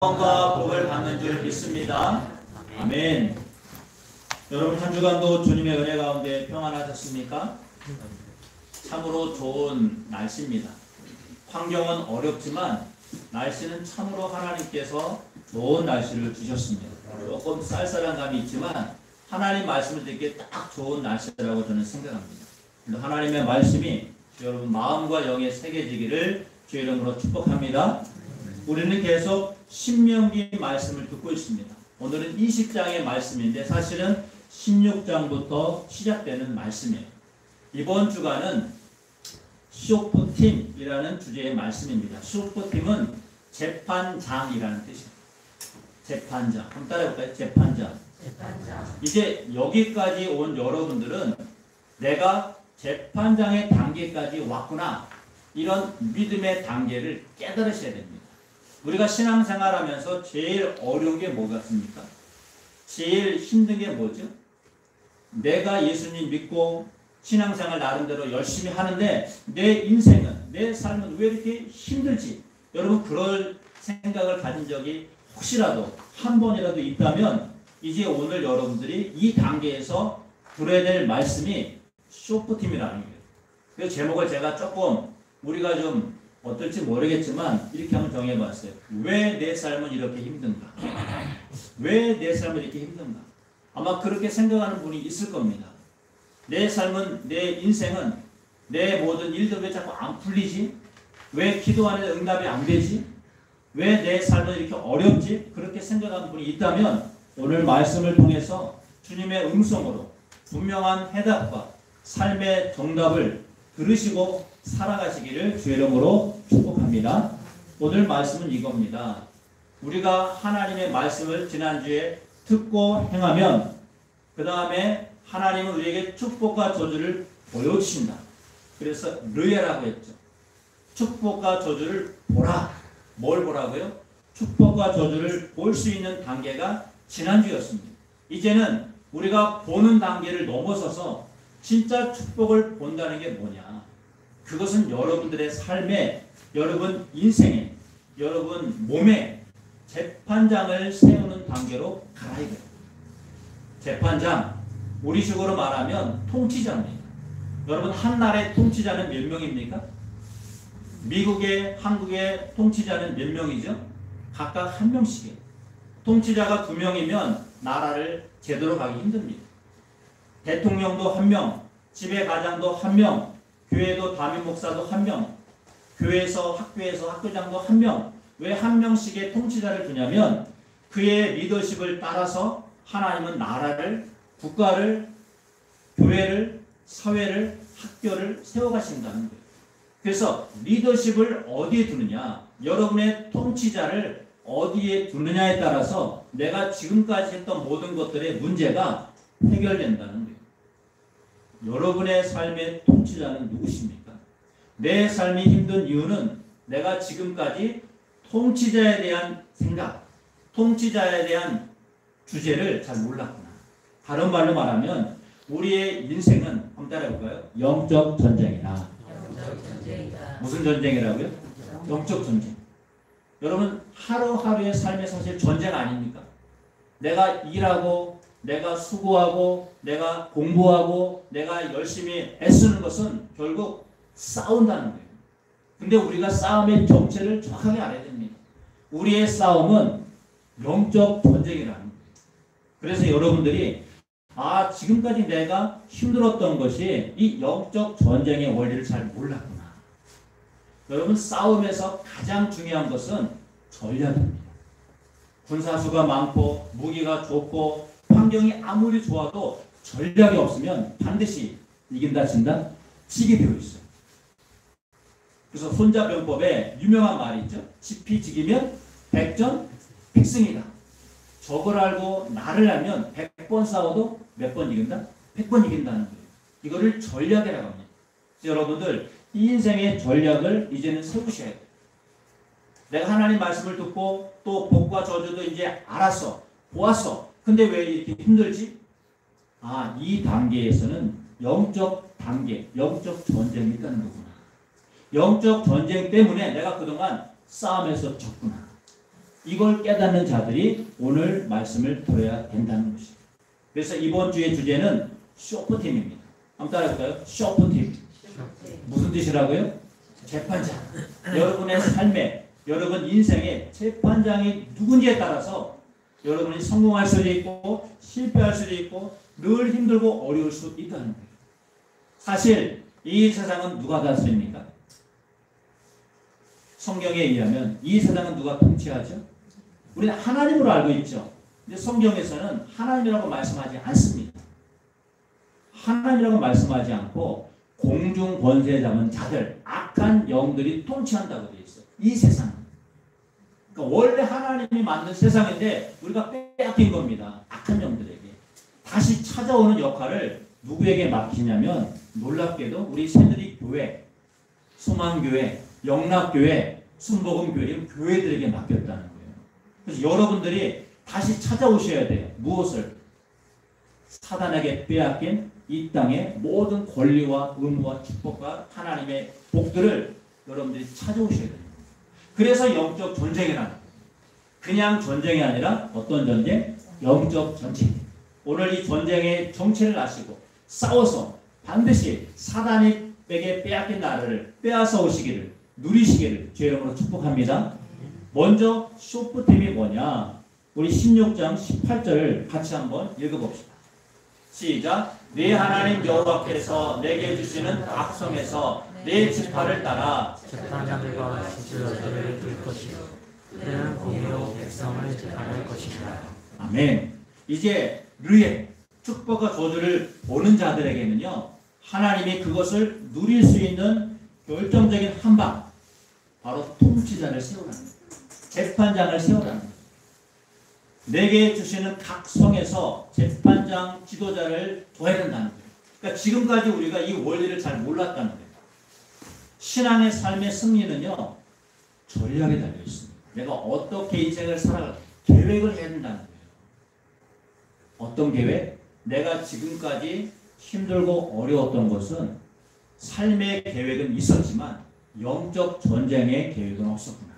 영광과 복을 받는 줄 믿습니다. 아멘. 여러분 한 주간도 주님의 은혜 가운데 평안하셨습니까? 참으로 좋은 날씨입니다. 환경은 어렵지만 날씨는 참으로 하나님께서 좋은 날씨를 주셨습니다. 조금 쌀쌀한 감이 있지만 하나님 말씀을 듣기에 딱 좋은 날씨라고 저는 생각합니다. 하나님의 말씀이 여러분 마음과 영에 새겨지기를 주의 이름으로 축복합니다. 우리는 계속 신명기 말씀을 듣고 있습니다. 오늘은 20장의 말씀인데 사실은 16장부터 시작되는 말씀이에요. 이번 주간은 쇼프팀이라는 주제의 말씀입니다. 쇼프팀은 재판장이라는 뜻입니다. 재판장. 한번 따라해볼까요? 재판장. 이제 여기까지 온 여러분들은 내가 재판장의 단계까지 왔구나. 이런 믿음의 단계를 깨달으셔야 됩니다. 우리가 신앙생활하면서 제일 어려운 게 뭐겠습니까? 제일 힘든 게 뭐죠? 내가 예수님 믿고 신앙생활 나름대로 열심히 하는데 내 인생은, 내 삶은 왜 이렇게 힘들지? 여러분 그럴 생각을 가진 적이 혹시라도 한 번이라도 있다면 이제 오늘 여러분들이 이 단계에서 들어야 될 말씀이 쇼프팀이라는 거예요. 그 제목을 제가 조금 우리가 좀 어떨지 모르겠지만 이렇게 한번 정해봤어요. 왜 내 삶은 이렇게 힘든가? 왜 내 삶은 이렇게 힘든가? 아마 그렇게 생각하는 분이 있을 겁니다. 내 삶은, 내 인생은, 내 모든 일들 왜 자꾸 안 풀리지? 왜 기도하는데 응답이 안 되지? 왜 내 삶은 이렇게 어렵지? 그렇게 생각하는 분이 있다면 오늘 말씀을 통해서 주님의 음성으로 분명한 해답과 삶의 정답을 들으시고 살아가시기를 주의 이름으로 축복합니다. 오늘 말씀은 이겁니다. 우리가 하나님의 말씀을 지난주에 듣고 행하면 그 다음에 하나님은 우리에게 축복과 저주를 보여주신다. 그래서 르에라고 했죠. 축복과 저주를 보라. 뭘 보라고요? 축복과 저주를 볼 수 있는 단계가 지난주였습니다. 이제는 우리가 보는 단계를 넘어서서 진짜 축복을 본다는 게 뭐냐? 그것은 여러분들의 삶에, 여러분 인생에, 여러분 몸에 재판장을 세우는 단계로 가야 돼요. 재판장, 우리식으로 말하면 통치자입니다. 여러분 한 나라의 통치자는 몇 명입니까? 미국의, 한국의 통치자는 몇 명이죠? 각각 한 명씩이에요. 통치자가 2명이면 나라를 제대로 가기 힘듭니다. 대통령도 1명, 지배가장도 1명, 교회도 담임 목사도 1명, 교회에서 학교에서 학교장도 1명. 왜 1명씩의 통치자를 두냐면 그의 리더십을 따라서 하나님은 나라를, 국가를, 교회를, 사회를, 학교를 세워가신다는 거예요. 그래서 리더십을 어디에 두느냐, 여러분의 통치자를 어디에 두느냐에 따라서 내가 지금까지 했던 모든 것들의 문제가 해결된다는 거예요. 여러분의 삶의 통치자는 누구십니까? 내 삶이 힘든 이유는 내가 지금까지 통치자에 대한 생각, 통치자에 대한 주제를 잘 몰랐구나. 다른 말로 말하면 우리의 인생은 한번 따라해볼까요? 영적 전쟁이다. 무슨 전쟁이라고요? 영적 전쟁. 여러분 하루하루의 삶의 사실 전쟁 아닙니까? 내가 일하고 내가 수고하고 내가 공부하고 내가 열심히 애쓰는 것은 결국 싸운다는 거예요. 근데 우리가 싸움의 정체를 정확하게 알아야 됩니다. 우리의 싸움은 영적 전쟁이라는 거예요. 그래서 여러분들이 지금까지 내가 힘들었던 것이 이 영적 전쟁의 원리를 잘 몰랐구나. 여러분 싸움에서 가장 중요한 것은 전략입니다. 군사수가 많고 무기가 좋고 환경이 아무리 좋아도 전략이 없으면 반드시 이긴다 진다 지게 되어 있어요. 그래서 손자병법에 유명한 말이 있죠. 지피지기면 백전백승이다. 적을 알고 나를 알면 100번 싸워도 몇 번 이긴다? 100번 이긴다는 거예요. 이거를 전략이라고 합니다. 여러분들 이 인생의 전략을 이제는 세우셔야 돼요. 내가 하나님 말씀을 듣고 또 복과 저주도 이제 알았어. 보았어. 근데 왜 이렇게 힘들지? 이 단계에서는 영적 단계, 영적 전쟁이 있다는 거구나. 영적 전쟁 때문에 내가 그동안 싸움에서 졌구나. 이걸 깨닫는 자들이 오늘 말씀을 들어야 된다는 것이죠. 그래서 이번 주의 주제는 쇼프팀입니다. 한번 따라해볼까요? 쇼프팀. 무슨 뜻이라고요? 재판장. 여러분의 삶에, 여러분 인생에 재판장이 누군지에 따라서 여러분이 성공할 수도 있고 실패할 수도 있고 늘 힘들고 어려울 수 있다는 거예요. 사실 이 세상은 누가 다스립니까? 성경에 의하면 이 세상은 누가 통치하죠? 우리는 하나님으로 알고 있죠. 근데 성경에서는 하나님이라고 말씀하지 않습니다. 하나님이라고 말씀하지 않고 공중 권세 잡은 자들, 악한 영들이 통치한다고 되어 있어요. 이 세상. 그러니까 원래 하나님이 만든 세상인데 우리가 빼앗긴 겁니다. 악한 영들에게. 다시 찾아오는 역할을 누구에게 맡기냐면 놀랍게도 우리 새누리교회, 소망교회, 영락교회, 순복음교회 이런 교회들에게 맡겼다는 거예요. 그래서 여러분들이 다시 찾아오셔야 돼요. 무엇을? 사단에게 빼앗긴 이 땅의 모든 권리와 의무와 축복과 하나님의 복들을 여러분들이 찾아오셔야 됩니다. 그래서 영적 전쟁이라는 거예요. 그냥 전쟁이 아니라 어떤 전쟁? 영적 전쟁. 오늘 이 전쟁의 정체를 아시고 싸워서 반드시 사단에게 빼앗긴 나라를 빼앗아 오시기를 누리시기를 주의 이름으로 축복합니다. 먼저 쇼프팀이 뭐냐? 우리 16장 18절을 같이 한번 읽어봅시다. 시작. 네 하나님 여호와께서 내게 주시는 악성에서 내 지파를 따라 재판장들과 지도자들을 둘 것이요 그들은 공의로 백성을 재판할 것이다. 아멘. 이제 르의 축복과 저주를 보는 자들에게는요 하나님이 그것을 누릴 수 있는 결정적인 한방, 바로 통치자를 세우라는 거예요. 재판장을 세우라는 거예요. 내게 주시는 각 성에서 재판장 지도자를 둬야 된다는 거예요. 그러니까 지금까지 우리가 이 원리를 잘 몰랐다는 거예요. 신앙의 삶의 승리는요 전략에 달려 있습니다. 내가 어떻게 인생을 살아갈 계획을 해야 된다는 거예요. 어떤 계획? 내가 지금까지 힘들고 어려웠던 것은 삶의 계획은 있었지만 영적 전쟁의 계획은 없었구나.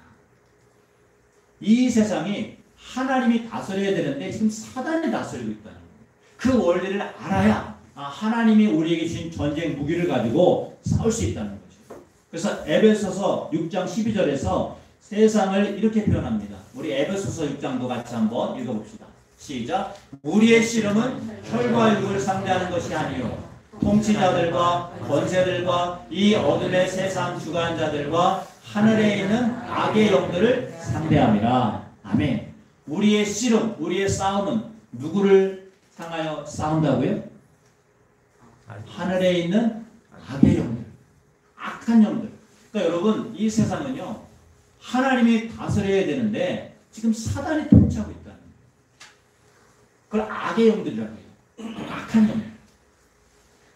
이 세상이 하나님이 다스려야 되는데 지금 사단이 다스리고 있다는 거예요. 그 원리를 알아야 하나님이 우리에게 주신 전쟁 무기를 가지고 싸울 수 있다는 거죠. 그래서 에베소서 6장 12절에서 세상을 이렇게 표현합니다. 우리 에베소서 6장도 같이 한번 읽어봅시다. 시작. 우리의 씨름은 혈과 육을 상대하는 것이 아니요 통치자들과 권세들과 이 어둠의 세상 주관자들과 하늘에 있는 악의 영들을 상대함이라. 아멘. 우리의 씨름, 우리의 싸움은 누구를 향하여 싸운다고요? 하늘에 있는 악의 영들, 악한 영들. 그러니까 여러분 이 세상은요 하나님이 다스려야 되는데 지금 사단이 통치하고 있다는 거예요. 그걸 악의 영들이라고 해요. 악한 영들.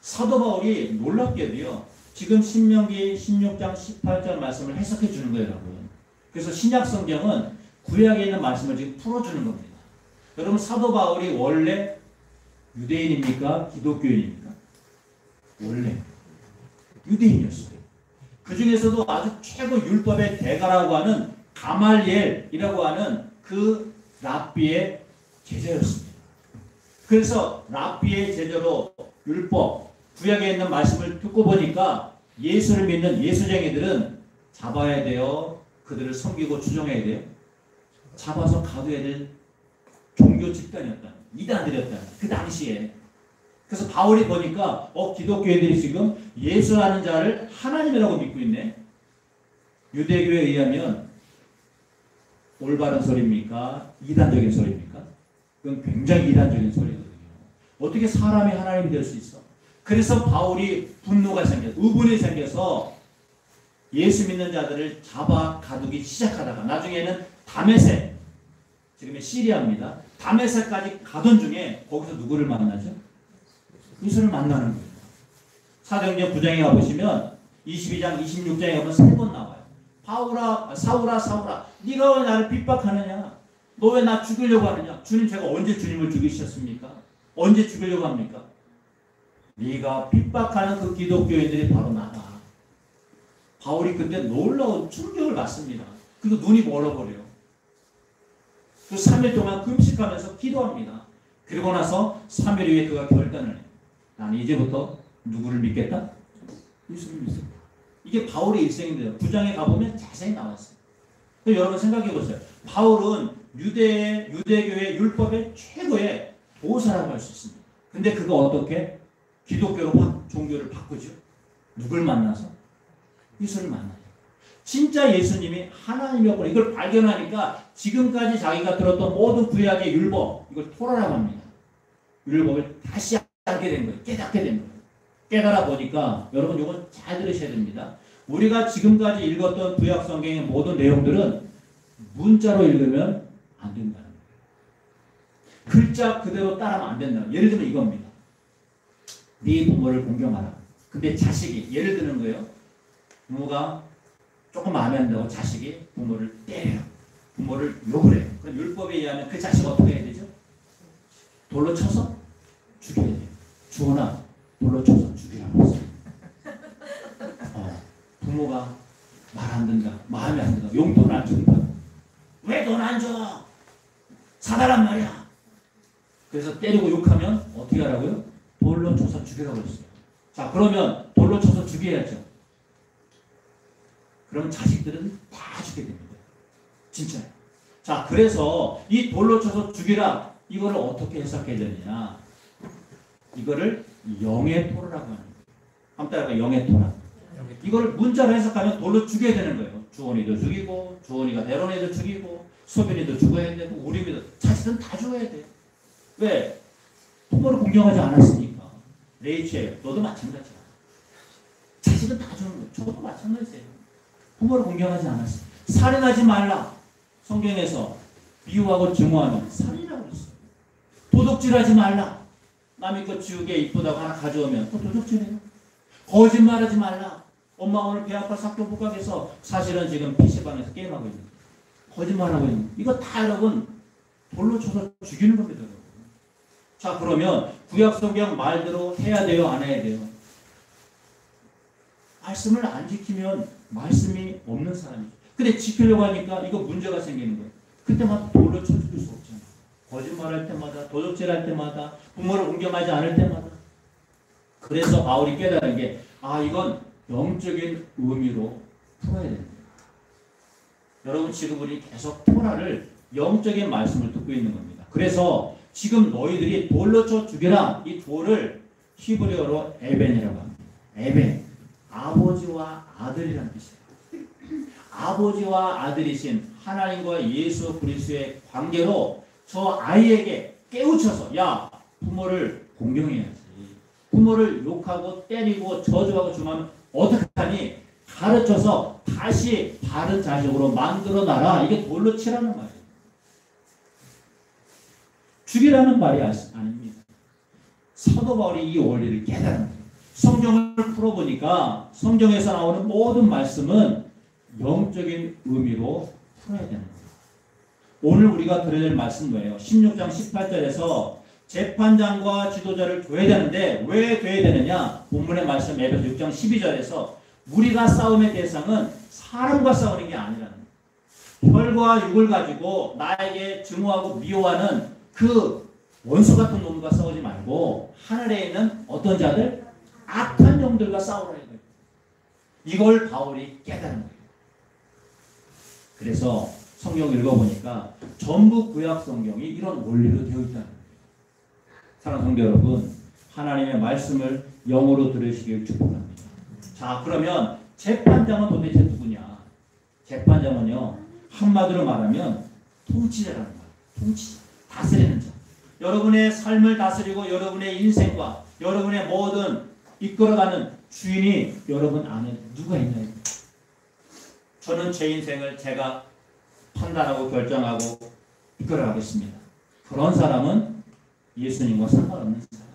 사도 바울이 놀랍게도요 지금 신명기 16장 18절 말씀을 해석해 주는 거예요, 여러분. 그래서 신약 성경은 구약에 있는 말씀을 지금 풀어주는 겁니다. 여러분 사도 바울이 원래 유대인입니까? 기독교인입니까? 원래 유대인이었어요. 그 중에서도 아주 최고 율법의 대가라고 하는 가말리엘이라고 하는 그 랍비의 제자였습니다. 그래서 랍비의 제자로 율법, 구약에 있는 말씀을 듣고 보니까 예수를 믿는 예수쟁이들은 잡아야 돼요. 그들을 섬기고 추종해야 돼요. 잡아서 가둬야 될 종교 집단이었다. 이단들이었다. 그 당시에. 그래서 바울이 보니까 기독교인들이 지금 예수라는 자를 하나님이라고 믿고 있네. 유대교에 의하면 올바른 소리입니까? 이단적인 소리입니까? 그건 굉장히 이단적인 소리거든요. 어떻게 사람이 하나님이 될 수 있어? 그래서 바울이 분노가 생겨서 의분이 생겨서 예수 믿는 자들을 잡아 가두기 시작하다가 나중에는 다메섹, 지금의 시리아입니다. 다메섹까지 가던 중에 거기서 누구를 만나죠? 예수를 만나는 거예요. 사도행전 9장에 가보시면 22장 26장에 가면 3번 나와요. 사울아 네가 왜 나를 핍박하느냐? 너 왜 나 죽이려고 하느냐? 주님, 제가 언제 주님을 죽이셨습니까? 언제 죽이려고 합니까? 네가 핍박하는 그 기독교인들이 바로 나다. 바울이 그때 놀라운 충격을 받습니다. 그리고 눈이 멀어버려요. 그 3일 동안 금식하면서 기도합니다. 그리고 나서 3일 후에 그가 결단을 해요. 나는 이제부터 누구를 믿겠다? 예수를 믿겠다. 이게 바울의 일생인데요. 9장에 가보면 자세히 나왔어요. 여러분 생각해 보세요. 바울은 유대교의 율법의 최고의 도사라고 할 수 있습니다. 근데 그가 어떻게 기독교로 종교를 바꾸죠? 누굴 만나서? 예수를 만나요. 진짜 예수님이 하나님이었구나. 이걸 발견하니까 지금까지 자기가 들었던 모든 구약의 율법, 이걸 토라라고 합니다. 율법을 다시 알게 된 거예요. 깨닫게 된 거예요. 깨달아 보니까 여러분 이건 잘 들으셔야 됩니다. 우리가 지금까지 읽었던 구약 성경의 모든 내용들은 문자로 읽으면 안 된다는 거예요. 글자 그대로 따르면 안 된다. 예를 들면 이겁니다. 네 부모를 공경하라. 근데 자식이 예를 드는 거예요. 부모가 조금 마음에 안 들고 자식이 부모를 때려요. 부모를 욕을 해요. 그럼 율법에 의하면 그 자식 어떻게 해야 되죠? 돌로 쳐서 죽여야 돼요. 주원아 돌로 쳐서 죽이라고 했어요. 부모가 말 안 듣는다. 마음에 안 든다. 용돈 안 준다. 왜 돈 안 줘? 사달란 말이야. 그래서 때리고 욕하면 어떻게 하라고요? 돌로 쳐서 죽이라고 했어요. 자, 그러면 돌로 쳐서 죽여야죠. 그럼 자식들은 다 죽게 됩니다. 진짜요. 자, 그래서 이 돌로 쳐서 죽이라 이거를 어떻게 해석해야 되느냐. 이거를 영의 토라라고 합니다. 한번 따라가 영의 토라. 이거를 문자로 해석하면 돌로 죽여야 되는 거예요. 주원이도 죽이고 주원이가 대론이도 죽이고 소변이도 죽어야 되고 우리도 자식은 다 죽어야 돼. 왜? 부모를 공경하지 않았으니까. 레이첼 너도 마찬가지야. 자식은 다 죽는 거예요. 저도 마찬가지예요. 부모를 공경하지 않았어요. 살인하지 말라. 성경에서 비유하고 증오하면 살인이라고 그랬어요. 도둑질하지 말라. 남의 것 지우개 이쁘다고 하나 가져오면 또 도둑질해요. 거짓말하지 말라. 엄마 오늘 배 아파 학교 못 가겠어. 사실은 지금 PC방에서 게임하고 있는 거짓말하고 있는 이거 다 여러분 돌로 쳐서 죽이는 겁니다. 여러분. 자, 그러면 구약성경 말대로 해야 돼요? 안 해야 돼요? 말씀을 안 지키면 말씀이 없는 사람이죠. 근데 지키려고 하니까 이거 문제가 생기는 거예요. 그때마다 돌로 쳐 죽일 수 없잖아요. 거짓말할 때마다 도둑질할 때마다 부모를 공경하지 않을 때마다. 그래서 바울이 깨달은 게 이건 영적인 의미로 풀어야 됩니다. 여러분 지금 우리 계속 토라를 영적인 말씀을 듣고 있는 겁니다. 그래서 지금 너희들이 돌로 쳐 죽여라. 이 돌을 히브리어로 에벤이라고 합니다. 에벤. 아버지와 아들이라는 뜻이에요. 아버지와 아들이신 하나님과 예수 그리스도의 관계로 저 아이에게 깨우쳐서 야 부모를 공경해야지. 부모를 욕하고 때리고 저주하고 중하면 어떡하니? 가르쳐서 다시 바른 자식으로 만들어놔라. 이게 돌로 치라는 말이에요. 죽이라는 말이 아닙니다. 사도 바울이 이 원리를 깨달은 거예요. 성경을 풀어보니까 성경에서 나오는 모든 말씀은 영적인 의미로 풀어야 되는 거예요. 오늘 우리가 들어야 될 말씀은 뭐예요? 16장 18절에서 재판장과 지도자를 둬야 되는데 왜 둬야 되느냐? 본문의 말씀 에베소 6장 12절에서 우리가 싸움의 대상은 사람과 싸우는 게 아니라는 거예요. 혈과 육을 가지고 나에게 증오하고 미워하는 그 원수 같은 놈과 싸우지 말고 하늘에 있는 어떤 자들? 악한 영들과 싸우라 이거예요. 이걸 바울이 깨달은 거예요. 그래서 성경 읽어보니까 전부 구약 성경이 이런 원리로 되어 있다는 거예요. 사랑하는 성도 여러분, 하나님의 말씀을 영어로 들으시길 축복합니다. 자, 그러면 재판장은 도대체 누구냐? 재판장은요, 한마디로 말하면 통치자라는 거예요. 통치자, 다스리는 자. 여러분의 삶을 다스리고 여러분의 인생과 여러분의 모든 이끌어가는 주인이 여러분 안에 누가 있나요? 저는 제 인생을 제가 판단하고 결정하고 이끌어가겠습니다. 그런 사람은 예수님과 상관없는 사람,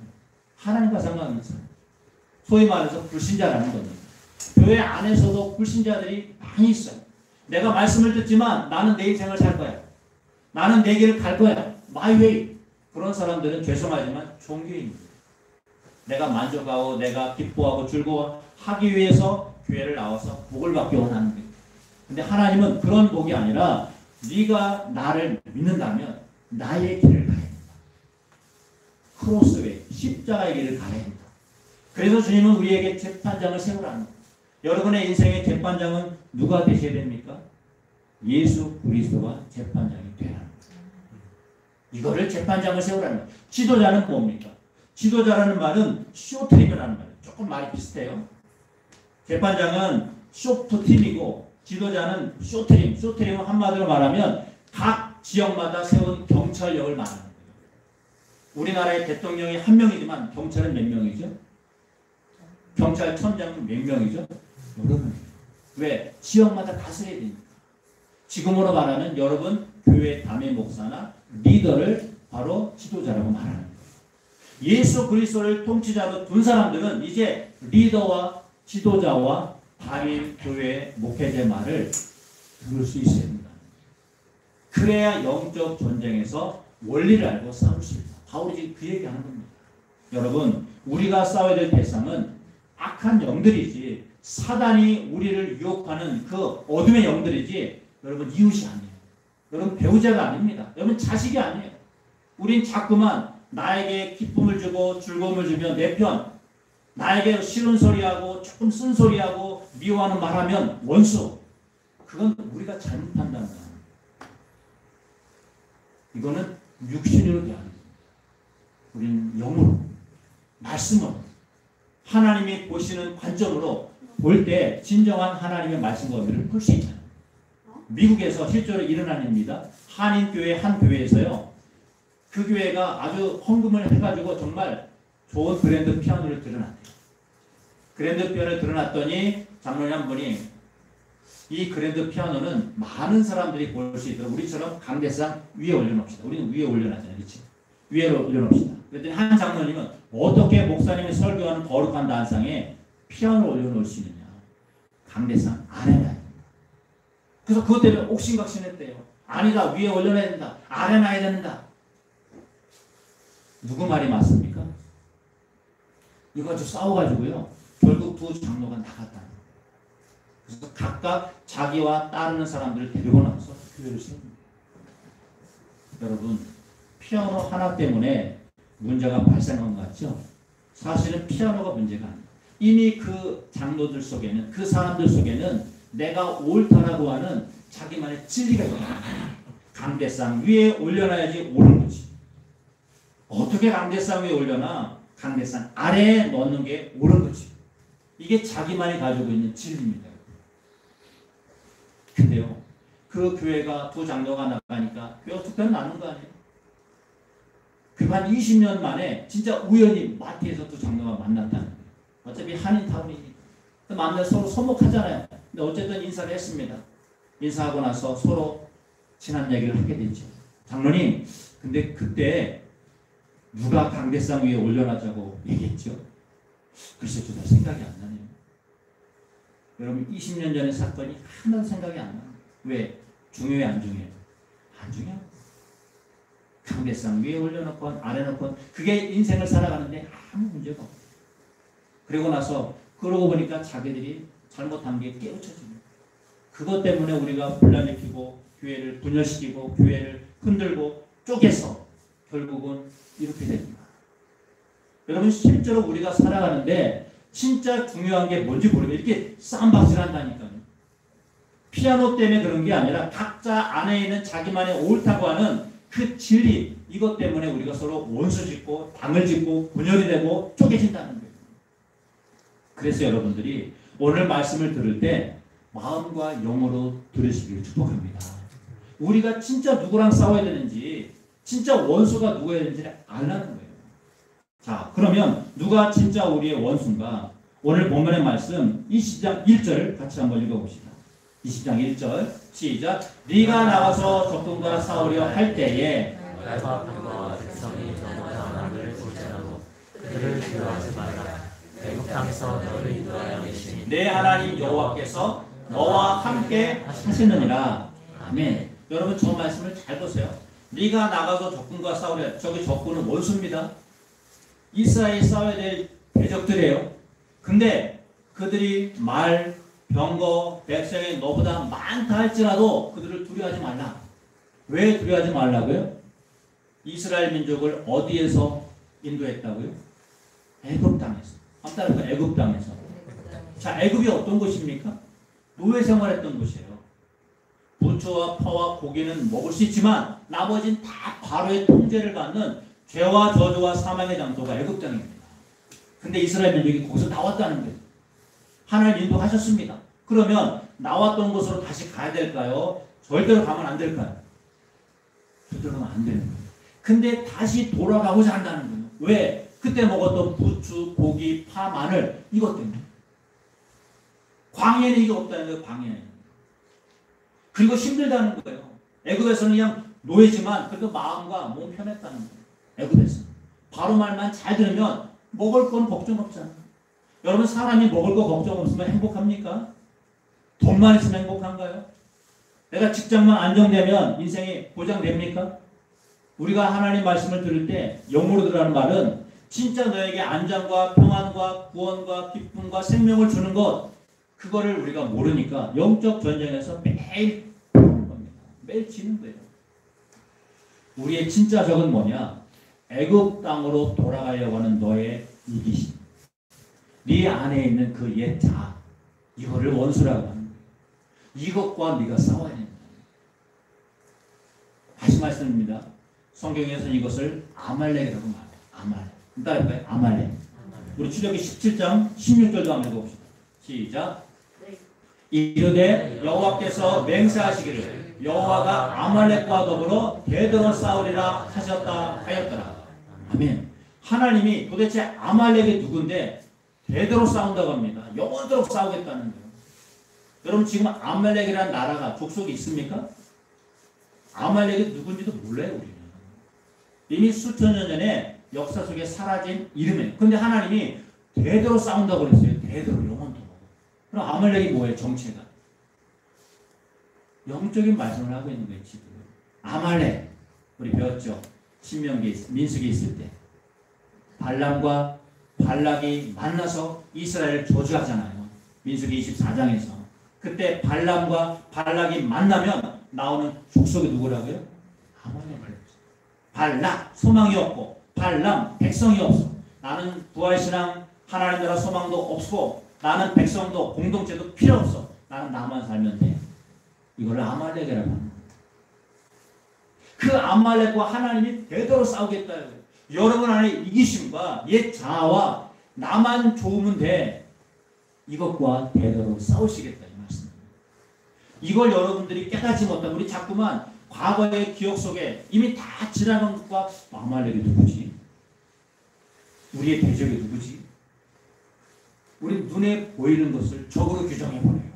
하나님과 상관없는 사람. 소위 말해서 불신자라는 겁니다. 교회 안에서도 불신자들이 많이 있어요. 내가 말씀을 듣지만 나는 내 인생을 살 거야. 나는 내 길을 갈 거야. My way. 그런 사람들은 죄송하지만 종교인입니다. 내가 만족하고 내가 기뻐하고 즐거워하기 위해서 교회를 나와서 복을 받기 원하는 거예요. 근데 하나님은 그런 복이 아니라 네가 나를 믿는다면 나의 길을 가야 된다. 크로스웨이, 십자가의 길을 가야 된다. 그래서 주님은 우리에게 재판장을 세우라는 거예요. 여러분의 인생의 재판장은 누가 되셔야 됩니까? 예수 그리스도가 재판장이 되라는 거예요. 이거를 재판장을 세우라는 거예요. 지도자는 뭡니까? 지도자라는 말은 쇼트림이라는 말이에요. 조금 말이 비슷해요. 재판장은 쇼트팀이고 지도자는 쇼트림. 쇼트림은 한마디로 말하면 각 지역마다 세운 경찰력을 말하는 거예요. 우리나라의 대통령이 한 명이지만 경찰은 몇 명이죠? 경찰청장은 몇 명이죠? 여러 명이에요. 왜? 지역마다 다스려야 되니까. 지금으로 말하면 여러분 교회 담임 목사나 리더를 바로 지도자라고 말하는 거예요. 예수 그리스도를 통치자로 둔 사람들은 이제 리더와 지도자와 담임 교회 목회자의 말을 들을 수 있어야 된다. 그래야 영적 전쟁에서 원리를 알고 싸울 수 있다. 바울이 지금 그 얘기하는 겁니다. 여러분, 우리가 싸워야 될 대상은 악한 영들이지 사단이 우리를 유혹하는 그 어둠의 영들이지 여러분 이웃이 아니에요. 여러분 배우자가 아닙니다. 여러분 자식이 아니에요. 우린 자꾸만 나에게 기쁨을 주고 즐거움을 주면 내 편, 나에게 싫은 소리하고 조금 쓴소리하고 미워하는 말하면 원수. 그건 우리가 잘못 판단한다. 이거는 육신으로 대하는 거예요. 우리는 영으로, 말씀으로, 하나님이 보시는 관점으로 볼 때 진정한 하나님의 말씀과 의미를 볼 수 있잖아요. 미국에서 실제로 일어난 일입니다. 한인교회 한 교회에서요. 그 교회가 아주 헌금을 해가지고 정말 좋은 그랜드 피아노를 들여놨대요. 그랜드 피아노를 들여놨더니 장로님 한 분이 이 그랜드 피아노는 많은 사람들이 볼 수 있도록 우리처럼 강대상 위에 올려놓읍시다. 우리는 위에 올려놨잖아요. 그렇지? 위에 올려놓읍시다. 그랬더니 한 장로님은 어떻게 목사님이 설교하는 거룩한 단상에 피아노를 올려놓을 수 있느냐. 강대상 아래 놔야 된다. 그래서 그것 때문에 옥신각신했대요. 아니다. 위에 올려놔야 된다. 아래 놔야 된다. 누구 말이 맞습니까? 이거 가지고 싸워가지고요. 결국 두 장로가 나갔다. 그래서 각각 자기와 따르는 사람들을 데리고 나와서 교회를 세웁니다. 여러분, 피아노 하나 때문에 문제가 발생한 것 같죠? 사실은 피아노가 문제가 아니에요. 이미 그 장로들 속에는, 그 사람들 속에는 내가 옳다라고 하는 자기만의 진리가 있어요. 강대상 위에 올려놔야지 옳은 거지. 어떻게 강대상 위에 올려놔? 강대상 아래에 넣는 게 옳은 거지. 이게 자기만이 가지고 있는 진리입니다. 근데요, 그 교회가 두 장로가 나가니까 교회가 특별히 나눈 거 아니에요? 그리고 한 20년 만에 진짜 우연히 마트에서 두 장로가 만났다는 거예요. 어차피 한인타운이니까. 만나서 서로 서먹하잖아요. 근데 어쨌든 인사를 했습니다. 인사하고 나서 서로 지난 얘기를 하게 됐죠. 장로님, 근데 그때 누가 강대상 위에 올려놨자고 얘기했죠? 글쎄, 저도 생각이 안 나네요. 여러분, 20년 전의 사건이 하나도 생각이 안 나요. 왜? 중요해, 안 중요해? 안 중요해. 강대상 위에 올려놓건 아래 놓건 그게 인생을 살아가는데 아무 문제가 없어요. 그리고 나서 그러고 보니까 자기들이 잘못한 게 깨우쳐집니다. 그것 때문에 우리가 분란을 피고 교회를 분열시키고 교회를 흔들고 쪼개서 결국은 이렇게 됩니다. 여러분, 실제로 우리가 살아가는데 진짜 중요한 게 뭔지 모르면 이렇게 쌈박질 한다니까요. 피아노 때문에 그런 게 아니라 각자 안에 있는 자기만의 옳다고 하는 그 진리, 이것 때문에 우리가 서로 원수 짓고 당을 짓고 분열이 되고 쪼개진다는 거예요. 그래서 여러분들이 오늘 말씀을 들을 때 마음과 영으로 들으시기를 축복합니다. 우리가 진짜 누구랑 싸워야 되는지, 진짜 원수가 누구여야 되는지를 알라는 거예요. 자, 그러면 누가 진짜 우리의 원수인가? 오늘 본문의 말씀 20장 1절 같이 한번 읽어봅시다. 20장 1절 시작. 네가 나가서 적군과 싸우려 할 때에 날과 밤과 백성이 너보다 나를 볼지라도 그들을 두려워하지 말라. 애굽 땅에서 너를 인도하여 계시니 내 하나님 여호와께서 너와 함께 하시느니라. 아멘. 여러분, 저 말씀을 잘 보세요. 네가 나가서 적군과 싸우려. 저기 적군은 원수입니다. 이스라엘이 싸워야 될 대적들이에요. 근데 그들이 말, 병거, 백성이 너보다 많다 할지라도 그들을 두려워하지 말라. 왜 두려워하지 말라고요? 이스라엘 민족을 어디에서 인도했다고요? 애굽 땅에서. 한다는 건 애굽 땅에서. 자, 애굽이 어떤 곳입니까? 노예 생활했던 곳이에요. 부추와 파와 고기는 먹을 수 있지만 나머지는 다 바로의 통제를 받는 죄와 저주와 사망의 장소가 애굽 땅입니다. 근데 이스라엘 민족이 거기서 나왔다는 거예요. 하나님 인도하셨습니다. 그러면 나왔던 곳으로 다시 가야 될까요? 절대로 가면 안 될까요? 절대로 가면 안 되는 거예요. 근데 다시 돌아가고자 한다는 거예요. 왜? 그때 먹었던 부추, 고기, 파, 마늘 이것 때문에. 광야에는 이게 없다는 거예요. 광야에는. 그리고 힘들다는 거예요. 애굽에서는 그냥 노예지만 그래도 마음과 몸 편했다는 거예요. 애굽에서. 바로 말만 잘 들으면 먹을 건 걱정 없잖아요. 여러분 사람이 먹을 거 걱정 없으면 행복합니까? 돈만 있으면 행복한가요? 내가 직장만 안정되면 인생이 보장됩니까? 우리가 하나님 말씀을 들을 때 영으로 들으라는 말은 진짜 너에게 안정과 평안과 구원과 기쁨과 생명을 주는 것 그거를 우리가 모르니까 영적 전쟁에서 매일 보는 겁니다. 매일 지는 거예요. 우리의 진짜 적은 뭐냐? 애굽 땅으로 돌아가려고 하는 너의 이기심. 네 안에 있는 그 옛 자아. 이거를 원수라고 하는 거예요. 이것과 네가 싸워야 됩니다. 다시 말씀입니다. 성경에서는 이것을 아말렉이라고 말해요. 아말렉. 따라해볼까요? 아말렉. 우리 출애굽기 17장 16절도 한번 읽어봅시다. 시작. 이르되 여호와께서 맹세하시기를 여호와가 아말렉과 더불어 대대로 싸우리라 하셨다 하였더라. 아멘. 하나님이 도대체 아말렉이 누군데 대대로 싸운다고 합니다. 영원토록 싸우겠다는 거예요. 여러분 지금 아말렉이라는 나라가 족속이 있습니까? 아말렉이 누군지도 몰라요. 우리는. 이미 수천 년 전에 역사 속에 사라진 이름이에요. 근데 하나님이 대대로 싸운다고 그랬어요. 대대로 영원토록. 그럼 아말렉이 뭐예요? 정체가. 영적인 말씀을 하고 있는 거예요. 지금. 아말렉. 우리 배웠죠? 신명기, 민수기 있을 때. 발람과 발락이 만나서 이스라엘을 저주하잖아요. 민수기 24장에서. 그때 발람과 발락이 만나면 나오는 족속이 누구라고요? 아말렉. 발락, 소망이 없고 발람, 백성이 없어. 나는 부활신앙, 하나님 나라 소망도 없고 나는 백성도 공동체도 필요 없어. 나는 나만 살면 돼. 이걸 아말렉이라고 하는 거예요. 그 아말렉과 하나님이 대대로 싸우겠다. 여러분 안에 이기심과 옛 자아와 나만 좋으면 돼. 이것과 대대로 싸우시겠다. 이 말씀입니다. 이걸 여러분들이 깨닫지 못하면 우리 자꾸만 과거의 기억 속에 이미 다 지나간 것과 아말렉이 누구지? 우리의 대적이 누구지? 우리 눈에 보이는 것을 적으로 규정해버려요.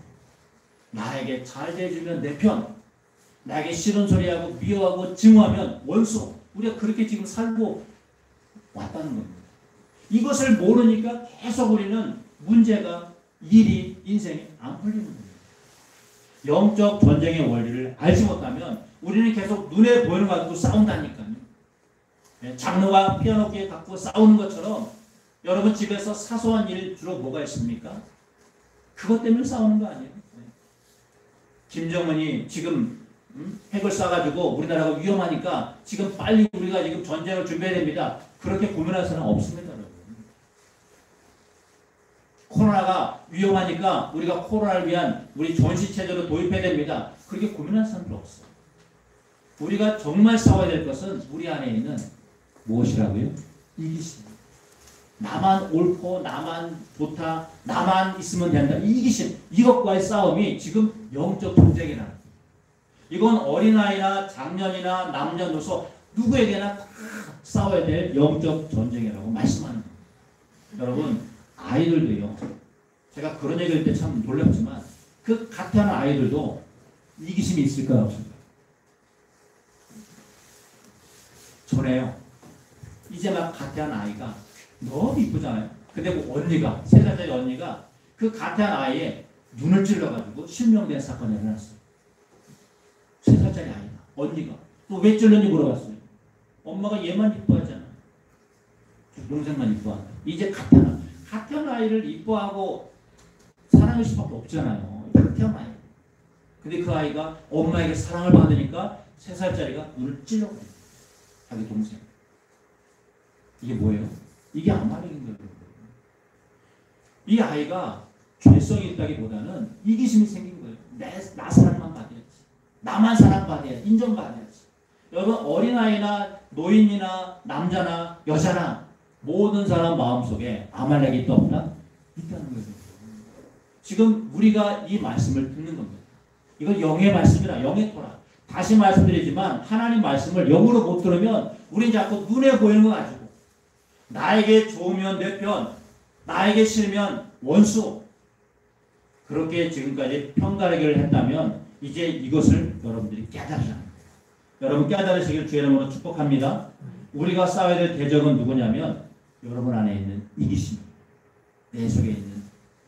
나에게 잘 대해주면 내 편, 나에게 싫은 소리하고 미워하고 증오하면 원수. 우리가 그렇게 지금 살고 왔다는 겁니다. 이것을 모르니까 계속 우리는 문제가 일이 인생이 안 풀리는 겁니다. 영적 전쟁의 원리를 알지 못하면 우리는 계속 눈에 보이는 거 가지고 싸운다니까요. 장로가 피아노기에 갖고 싸우는 것처럼 여러분 집에서 사소한 일 주로 뭐가 있습니까? 그것 때문에 싸우는 거 아니에요? 김정은이 지금 핵을 쏴가지고 우리나라가 위험하니까 지금 빨리 우리가 지금 전쟁을 준비해야 됩니다. 그렇게 고민할 사람 없습니다, 여러분. 코로나가 위험하니까 우리가 코로나를 위한 우리 전시체제로 도입해야 됩니다. 그렇게 고민할 사람도 없어요. 우리가 정말 싸워야 될 것은 우리 안에 있는 무엇이라고요? 이기심. 나만 옳고 나만 좋다, 나만 있으면 된다. 이기심. 이것과의 싸움이 지금 영적 전쟁이라는 거예요. 이건 어린아이나 장년이나 남녀노소 누구에게나 다 싸워야 될 영적 전쟁이라고 말씀하는 거예요. 여러분 아이들도요. 제가 그런 얘기할 때 참 놀랍지만 그 같은 아이들도 이기심이 있을까요? 없을까요? 전에요. 이제 막 같은 아이가 너무 이쁘잖아요. 근데 뭐 언니가 3살짜리 언니가 그 같은 아이의 눈을 찔러가지고 실명된 사건이 일어났어요. 3살짜리 아이가 언니가 또 왜 찔렀는지 물어봤어요. 엄마가 얘만 이뻐하잖아. 동생만 이뻐한다. 이제 같은 아이를 이뻐하고 사랑할 수밖에 없잖아요. 같은 아이. 근데 그 아이가 엄마에게 사랑을 받으니까 3살짜리가 눈을 찔러버려요. 자기 동생. 이게 뭐예요? 이게 아말렉인 거예요. 이 아이가 죄성이 있다기보다는 이기심이 생긴 거예요. 나 사랑만 받아야지. 나만 사랑받아야지. 인정받아야지. 여러분 어린아이나 노인이나 남자나 여자나 모든 사람 마음속에 아말렉이 있다 없다? 있다는 거예요. 지금 우리가 이 말씀을 듣는 겁니다. 이건 영의 말씀이라 영의 토라. 다시 말씀드리지만 하나님 말씀을 영으로 못 들으면 우린 자꾸 눈에 보이는 거 가지고 나에게 좋으면 내 편, 나에게 싫으면 원수. 그렇게 지금까지 편가르기를 했다면 이제 이것을 여러분들이 깨달으라는 거예요. 여러분 깨달으시길 주의 이름으로 축복합니다. 우리가 싸워야 될 대적은 누구냐면 여러분 안에 있는 이기심, 내 속에 있는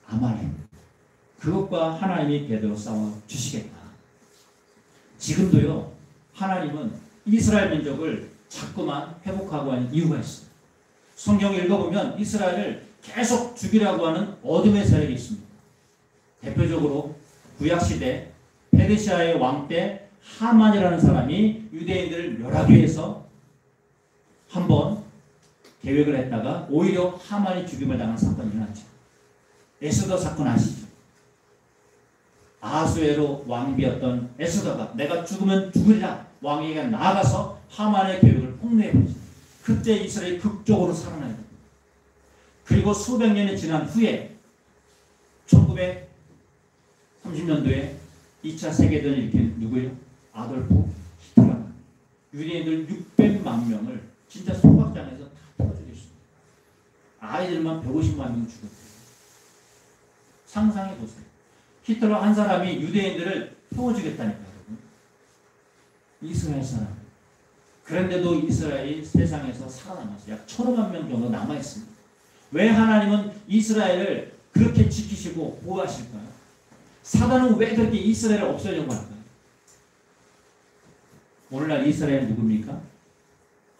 아말렉. 그것과 하나님이 제대로 싸워 주시겠다. 지금도요. 하나님은 이스라엘 민족을 자꾸만 회복하고 하는 이유가 있어요. 성경을 읽어보면 이스라엘을 계속 죽이라고 하는 어둠의 세력이 있습니다. 대표적으로 구약시대 페르시아의 왕 때 하만이라는 사람이 유대인들을 멸하기 위해서 한번 계획을 했다가 오히려 하만이 죽임을 당한 사건이 일어났죠. 에스더 사건 아시죠? 아하수에로 왕비였던 에스더가 내가 죽으면 죽으리라 왕에게 나아가서 하만의 계획을 폭로해버리죠. 그때 이스라엘이 극적으로 살아나요. 그리고 수백 년이 지난 후에 1930년도에 2차 세계대전을 일으킨 누구예요? 아돌프 히틀러가 유대인들 600만 명을 진짜 소각장에서 다 풀어주겠습니다. 아이들만 150만 명 죽었어요. 상상해보세요. 히틀러 한 사람이 유대인들을 태워주겠다니까요. 이스라엘 사람. 그런데도 이스라엘이 세상에서 살아남았어요. 약 1,500만 명 정도 남아있습니다. 왜 하나님은 이스라엘을 그렇게 지키시고 보호하실까요? 사단은 왜 그렇게 이스라엘을 없애려고 할까요? 오늘날 이스라엘은 누굽니까?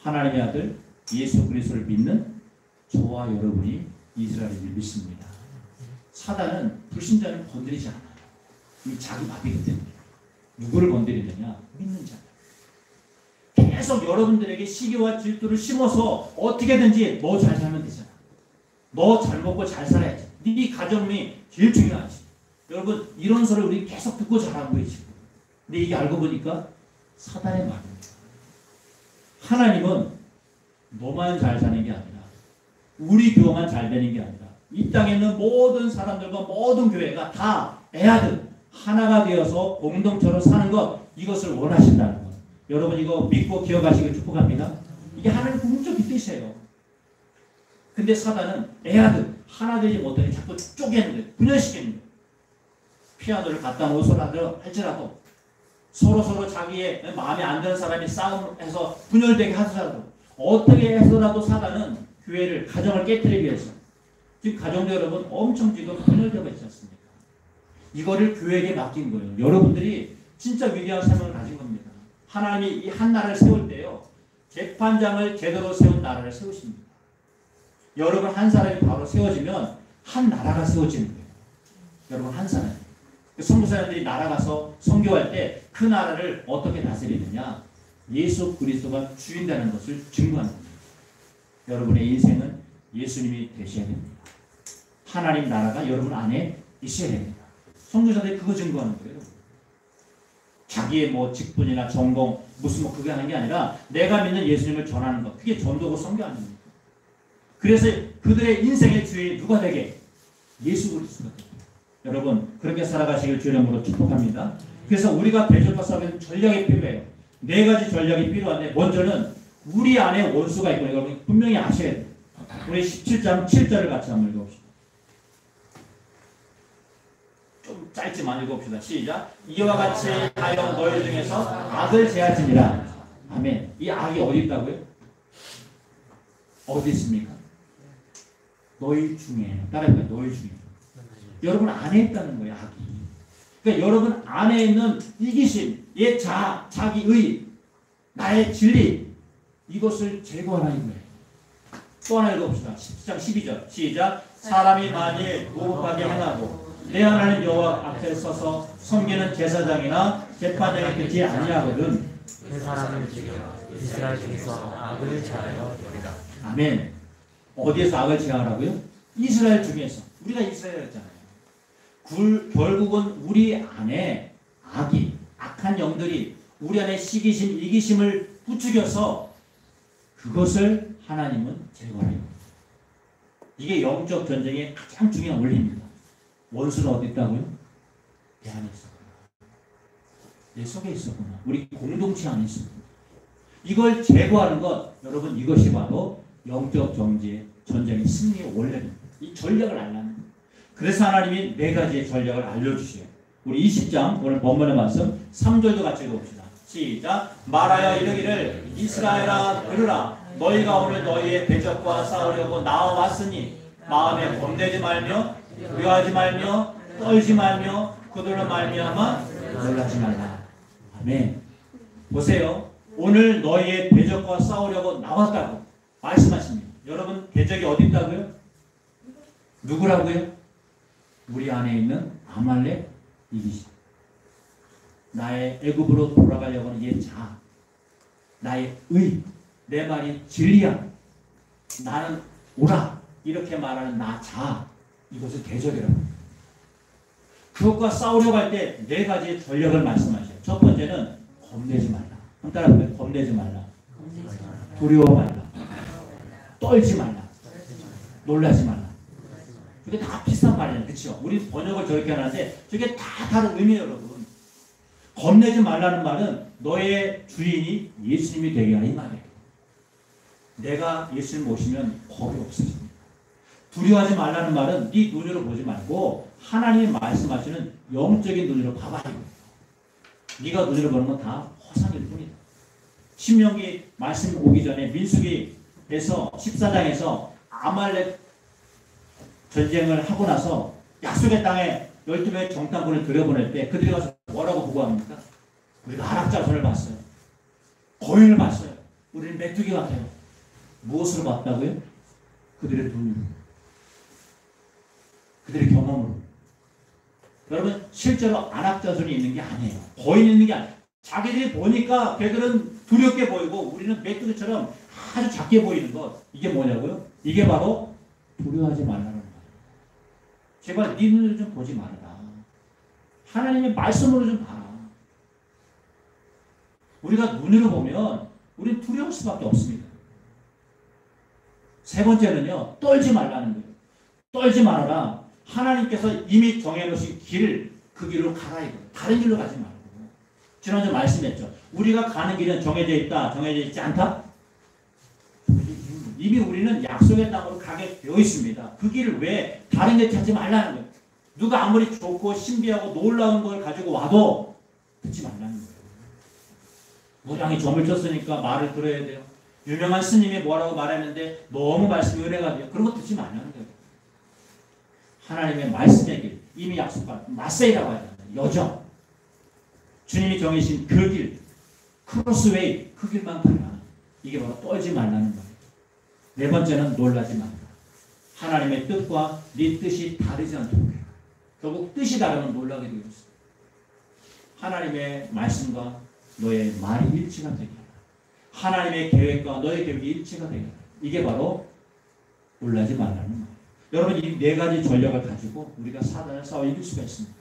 하나님의 아들 예수 그리스도를 믿는 저와 여러분이 이스라엘을 믿습니다. 사단은 불신자를 건드리지 않아요. 이 자기 밥이기 때문에. 누구를 건드리느냐? 믿는 자. 계속 여러분들에게 시기와 질투를 심어서 어떻게든지 너 잘 살면 되잖아. 너 잘 먹고 잘 살아야지. 네 가정이 제일 중요하지. 여러분 이런 소리를 우리 계속 듣고 자란 거예요 지금. 근데 이게 알고 보니까 사단의 말입니다. 하나님은 너만 잘 사는 게 아니라 우리 교회만 잘 되는 게 아니라 이 땅에 있는 모든 사람들과 모든 교회가 다 애아들 하나가 되어서 공동체로 사는 것 이것을 원하신다는 것. 여러분 이거 믿고 기억하시길 축복합니다. 이게 하나님 궁극적인 뜻이에요. 근데 사단은 애아들 하나 되지 못하게 자꾸 쪼개는 거예요. 분열시키는 거예요. 피아노를 갖다 놓으서라도 할지라도 서로 자기의 마음에 안 드는 사람이 싸움해서 분열되게 하더라도 어떻게 해서라도 사단은 교회를 가정을 깨뜨리기 위해서 지금 가정도 여러분 엄청 지금 분열되고 있지 않습니까? 이거를 교회에게 맡긴 거예요. 여러분들이 진짜 위대한 사명을 가진 겁니다. 하나님이 이 한 나라를 세울 때요. 재판장을 제대로 세운 나라를 세우십니다. 여러분 한 사람이 바로 세워지면 한 나라가 세워지는 거예요. 여러분 한 사람. 선교사님들이 나라가서 선교할 때 그 나라를 어떻게 다스리느냐? 예수 그리스도가 주인다는 것을 증거하는 겁니다. 여러분의 인생은 예수님이 되셔야 됩니다. 하나님 나라가 여러분 안에 있어야 됩니다. 선교사들이 그거 증거하는 거예요. 자기의 뭐 직분이나 전공 무슨 뭐 그게 하는 게 아니라 내가 믿는 예수님을 전하는 것. 그게 전도고 선교 아닙니까? 그래서 그들의 인생의 주인이 누가 되게? 예수 그리스도가 되게. 여러분 그렇게 살아가시길 주의 이름으로 축복합니다. 그래서 우리가 대적과 싸우는 전략이 필요해요. 4가지 전략이 필요한데 먼저는 우리 안에 원수가 있고 여러분 분명히 아셔야 돼요. 우리 17장 7절을 같이 한번 읽어봅시다. 좀 짧지만 읽어봅시다. 시작. 이와 같이 하여 너희 중에서 악을 제하지니라. 아멘. 이 악이 어디 있다고요? 어디 있습니까? 너희 중에. 따라해봐요. 너희 중에. 여러분 안에 있다는 거예요. 악이. 그러니까 여러분 안에 있는 이기심, 자기의, 나의 진리 이것을 제거하라는 거예요. 또 하나 읽어봅시다. 10장 12절 시작. 사람이 만일 무법하게 행하고 내 하나님 여호와 앞에 서서 섬기는 제사장이나 재판장이 되지 아니하거든 그 사람을 죽여 이스라엘 중에서 악을 제하여 되리라. 아멘. 어디에서 악을 제하라고요? 이스라엘 중에서. 우리가 이스라엘이었잖아요. 결국은 우리 안에 악한 영들이 우리 안에 시기심, 이기심을 부추겨서 그것을 하나님은 제거해요. 이게 영적 전쟁의 가장 중요한 원리입니다. 원수는 어디 있다고요? 내 안에 있었구나. 내 속에 있었구나. 우리 공동체 안에 있었구나. 이걸 제거하는 것, 여러분 이것이 바로 영적 전쟁의 승리의 원리입니다. 이 전략을 알라는 거예요. 그래서 하나님이 네 가지의 전략을 알려주세요. 우리 20장 오늘 본문의 말씀 3절도 같이 읽어봅시다. 시작. 말하여 이르기를 이스라엘아 들으라. 너희가 오늘 너희의 대적과 싸우려고 나와왔으니 마음에 겁내지 말며 두려워하지 말며 떨지 말며 그들로 말미암아 놀라지 말라. 아멘. 보세요. 오늘 너희의 대적과 싸우려고 나왔다고 말씀하십니다. 여러분 대적이 어디 있다고요? 누구라고요? 우리 안에 있는 아말렉 이기심. 나의 애굽으로 돌아가려고 하는 얘 자. 나의 내 말이 진리야. 나는 오라. 이렇게 말하는 나 자. 이것을 대적이라고 합니다. 그것과 싸우려고 할 때 네 가지의 전략을 말씀하셔요. 첫 번째는 겁내지 말라. 한 따라해요. 겁내지 말라. 두려워 말라. 떨지 말라. 놀라지 말라. 그게 다 비슷한 말이에요. 그렇죠? 우리 번역을 저렇게 하는데 저게 다 다른 의미예요, 여러분. 겁내지 말라는 말은 너의 주인이 예수님이 되게 하라 이 말이에요. 내가 예수님 모시면 겁이 없어집니다. 두려워하지 말라는 말은 네 눈으로 보지 말고 하나님이 말씀하시는 영적인 눈으로 봐봐요. 네가 눈으로 보는 건 다 허상일 뿐이다. 신명기 말씀 오기 전에 민수기에서 14장에서 아말렉 전쟁을 하고 나서 약속의 땅에 12명의 정탐꾼을 들여보낼 때 그들이 가서 뭐라고 보고합니까? 우리가 하락자손을 봤어요. 거인을 봤어요. 우리는 메뚜기 같아요. 무엇으로 봤다고요? 그들의 눈으로. 그들의 경험으로. 여러분 실제로 안악자손이 있는 게 아니에요. 거인이 있는 게 아니에요. 자기들이 보니까 걔들은 두렵게 보이고 우리는 메뚜기처럼 아주 작게 보이는 것. 이게 뭐냐고요? 이게 바로 두려워하지 말라는 거예요. 제발 네 눈으로 좀 보지 말아라. 하나님의 말씀으로 좀 봐라. 우리가 눈으로 보면 우리는 두려울 수밖에 없습니다. 세 번째는요. 떨지 말라는 거예요. 떨지 말아라. 하나님께서 이미 정해놓으신 길을 그 길로 가라 이거예요. 다른 길로 가지 말고. 지난주에 말씀했죠. 우리가 가는 길은 정해져 있다. 정해져 있지 않다. 이미 우리는 약속의 땅으로 가게 되어 있습니다. 그 길을 왜 다른 데 찾지 말라는 거예요. 누가 아무리 좋고 신비하고 놀라운 걸 가지고 와도 듣지 말라는 거예요. 무당이 점을 쳤으니까 말을 들어야 돼요. 유명한 스님이 뭐라고 말했는데 너무 말씀이 은혜가 돼요. 그런 거 듣지 말라는 거예요. 하나님의 말씀의 길, 이미 약속한 마세이라고 하잖아요. 여정. 주님이 정해신 그 길, 크로스웨이, 그 길만 가라. 이게 바로 떨지 말라는 거예요. 네 번째는 놀라지 말라. 하나님의 뜻과 네 뜻이 다르지 않도록 해라. 결국 뜻이 다르면 놀라게 되어 있어요. 하나님의 말씀과 너의 말이 일치가 되게 하라. 하나님의 계획과 너의 계획이 일치가 되게 하라. 이게 바로 놀라지 말라는 말이에요. 여러분 이 네 가지 전략을 가지고 우리가 사단을 싸워 이길 수가 있습니다.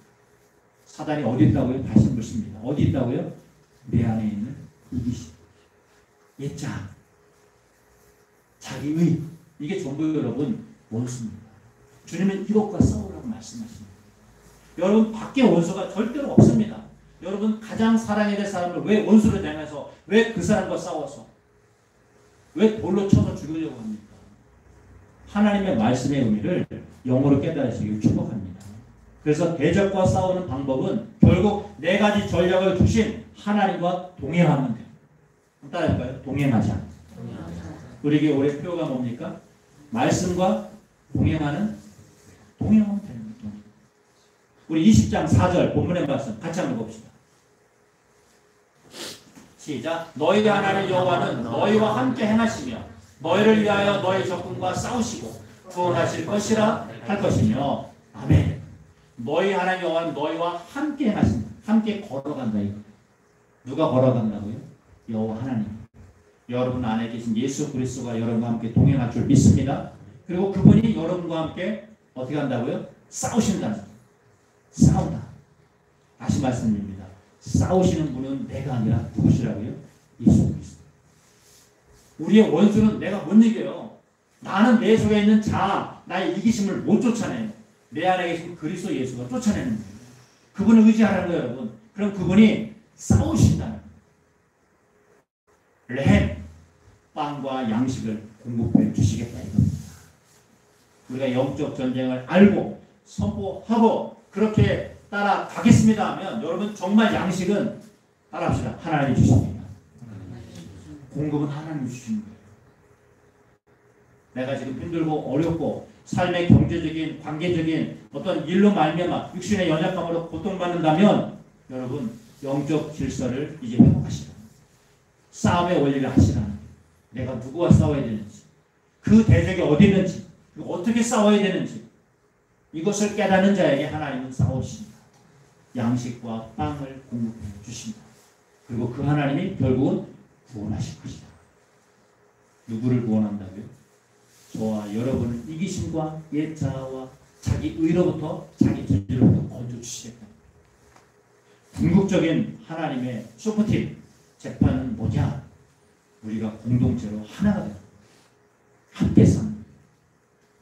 사단이 어디 있다고요? 다시 묻습니다. 어디 있다고요? 내 안에 있는 이기심, 예자, 자기의. 이게 전부 여러분 원수입니다. 주님은 이것과 싸우라고 말씀하십니다. 여러분 밖에 원수가 절대로 없습니다. 여러분 가장 사랑해야 될 사람을 왜 원수를 내면서 왜 그 사람과 싸워서 왜 돌로 쳐서 죽이려고 합니까? 하나님의 말씀의 의미를 영어로 깨달으시길 축복합니다. 그래서 대적과 싸우는 방법은 결국 네 가지 전략을 주신 하나님과 동행하면 돼요. 따라할까요? 동행하자. 우리에게 올해 표어가 뭡니까? 말씀과 동행하면 되는 거죠. 우리 20장 4절 본문의 말씀 같이 한번 봅시다. 시작. 너희 하나님 여호와는 너희와 함께 행하시며 너희를 위하여 너희 적군과 싸우시고 구원하실 것이라 할 것이며. 아멘. 너희 하나님 여호와는 너희와 함께 행하신다. 함께 걸어간다 이거. 누가 걸어간다고요? 여호와 하나님, 여러분 안에 계신 예수 그리스도가 여러분과 함께 동행할 줄 믿습니다. 그리고 그분이 여러분과 함께 어떻게 한다고요? 싸우신다는 거예요. 싸운다. 다시 말씀드립니다. 싸우시는 분은 내가 아니라 누구시라고요? 예수 그리스도. 우리의 원수는 내가 못 이겨요. 나는 내 속에 있는 자아, 나의 이기심을 못 쫓아내요. 내 안에 계신 그리스도 예수가 쫓아내는 거예요. 그분을 의지하라는 거예요, 여러분. 그럼 그분이 싸우신다는 거예요. 레헴, 빵과 양식을 공급해 주시겠다 이겁니다. 우리가 영적 전쟁을 알고 선포하고 그렇게 따라가겠습니다 하면 여러분 정말 양식은 따라합시다. 하나님이 주십니다. 공급은 하나님이 주시는 거예요. 내가 지금 힘들고 어렵고 삶의 경제적인 관계적인 어떤 일로 말미암아 육신의 연약함으로 고통받는다면 여러분 영적 질서를 이제 회복하시라. 싸움의 원리를 하시라는 거예요. 내가 누구와 싸워야 되는지 그 대적이 어디 있는지 어떻게 싸워야 되는지 이것을 깨닫는 자에게 하나님은 싸우십니다. 양식과 빵을 공급해 주십니다. 그리고 그 하나님이 결국은 구원하실 것이다. 누구를 구원한다고요? 저와 여러분을 이기심과 옛 자아와 자기 의로부터 자기 죄로부터 건져주시겠다. 궁극적인 하나님의 슈퍼팀 재판은 뭐냐? 우리가 공동체로 하나가 되는 함께 사는.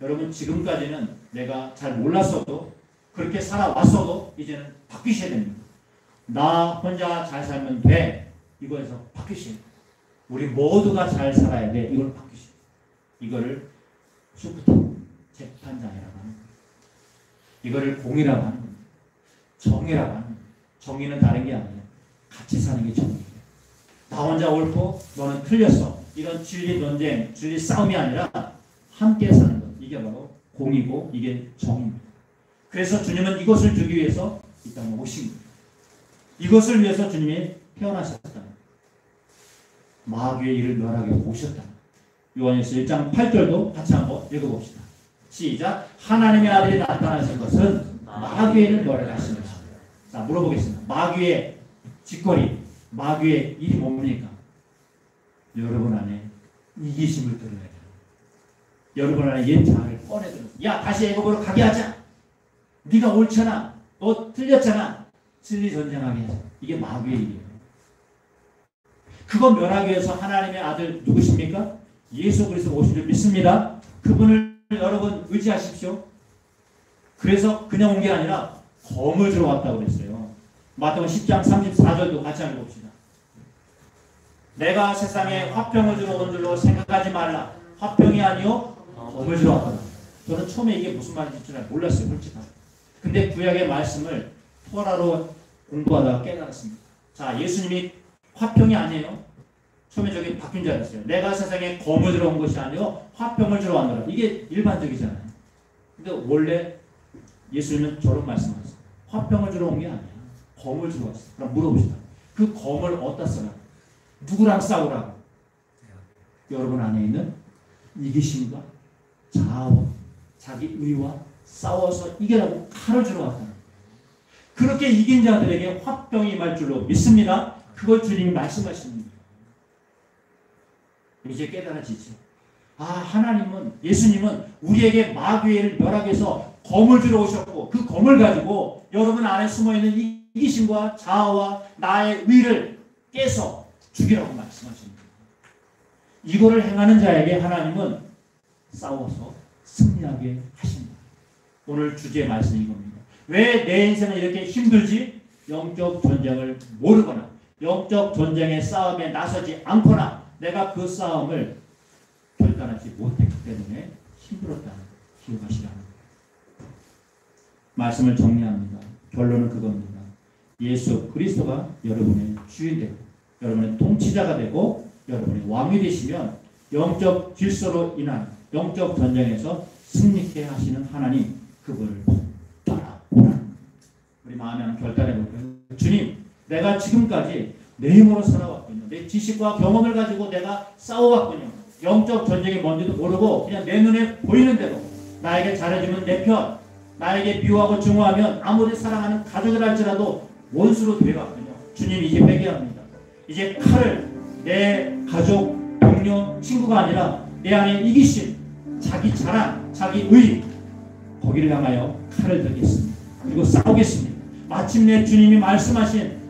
여러분 지금까지는 내가 잘 몰랐어도 그렇게 살아왔어도 이제는 바뀌셔야 됩니다. 나 혼자 잘 살면 돼. 이거에서 바뀌셔야 돼요. 우리 모두가 잘 살아야 돼. 이걸 바뀌셔야 돼요. 이거를 슈퍼팀 재판장이라고 하는 거예요. 이거를 공이라고 하는 겁니다. 정의라고 하는 거예요. 정의는 다른 게 아니에요. 같이 사는 게 정의예요. 나 혼자 옳고 너는 틀렸어. 이런 진리 논쟁, 진리 싸움이 아니라 함께 사는 것. 이게 바로 공이고 이게 정의입니다. 그래서 주님은 이것을 주기 위해서 이 땅에 오신 거예요. 이것을 위해서 주님이 태어나셨다. 마귀의 일을 멸하게 오셨다. 요한일서 1장 8절도 같이 한번 읽어봅시다. 시작. 하나님의 아들이 나타나신 것은 마귀의 일을 멸하게 하신 것입니다. 자, 물어보겠습니다. 마귀의 짓거리, 마귀의 일이 뭡니까? 여러분 안에 이기심을 드러내야 돼요. 여러분 안에 옛 자아를 꺼내들어. 야, 다시 애굽으로 가게 하자. 네가 옳잖아. 너 틀렸잖아. 진리 전쟁하게 하자. 이게 마귀의 일이에요. 그거 멸하기 위해서 하나님의 아들 누구십니까? 예수 그리스도 오신 줄 믿습니다. 그분을 여러분 의지하십시오. 그래서 그냥 온 게 아니라 검을 주러 왔다고 그랬어요. 마태복음 10장 34절도 같이 한번 봅시다. 내가 세상에 화평을 주러 온 줄로 생각하지 말라. 화평이 아니요 검을 주러 왔다. 저는 처음에 이게 무슨 말인지 잘 몰랐어요. 솔직하게. 근데 구약의 말씀을 토라로 공부하다가 깨달았습니다. 자, 예수님이 화평이 아니에요. 처음에 저기 바뀐 줄 알았어요. 내가 세상에 검을 주러 온 것이 아니요 화평을 주러 왔노라. 이게 일반적이잖아요. 근데 원래 예수님은 저런 말씀하셨어요. 화평을 주러 온 게 아니야. 검을 주러 왔어요. 그럼 물어봅시다. 그 검을 어디다 써라? 누구랑 싸우라고? 여러분 안에 있는 이기심과 자아와 자기 의와 싸워서 이겨라고 칼을 주러 왔다는 거예요. 그렇게 이긴 자들에게 화평이 임할 줄로 믿습니다. 그걸 주님이 말씀하시는 거예요. 이제 깨달아지죠. 아, 하나님은, 예수님은 우리에게 마귀를 멸하기 위해서 검을 주러 오셨고 그 검을 가지고 여러분 안에 숨어있는 이기심과 자아와 나의 의를 깨서 죽이라고 말씀하십니다. 이거를 행하는 자에게 하나님은 싸워서 승리하게 하십니다. 오늘 주제의 말씀이 이겁니다. 왜 내 인생은 이렇게 힘들지? 영적 전쟁을 모르거나 영적 전쟁의 싸움에 나서지 않거나 내가 그 싸움을 결단하지 못했기 때문에 힘들었다는 기억하시라는 거예요. 말씀을 정리합니다. 결론은 그겁니다. 예수 그리스도가 여러분의 주인 되고 여러분의 통치자가 되고 여러분의 왕이 되시면 영적 질서로 인한 영적 전쟁에서 승리케 하시는 하나님, 그분을 따라오라는 우리 마음에 한번 결단해 볼까요? 주님, 내가 지금까지 내 힘으로 살아왔군요. 내 지식과 경험을 가지고 내가 싸워왔군요. 영적 전쟁이 뭔지도 모르고 그냥 내 눈에 보이는 대로 나에게 잘해주면 내 편, 나에게 미워하고 증오하면 아무리 사랑하는 가족을 할지라도 원수로 되어갔군요. 주님, 이제 회개합니다. 이제 칼을 내 가족, 동료, 친구가 아니라 내 안에 이기심, 자기 자랑, 자기 의, 거기를 향하여 칼을 들겠습니다. 그리고 싸우겠습니다. 마침내 주님이 말씀하신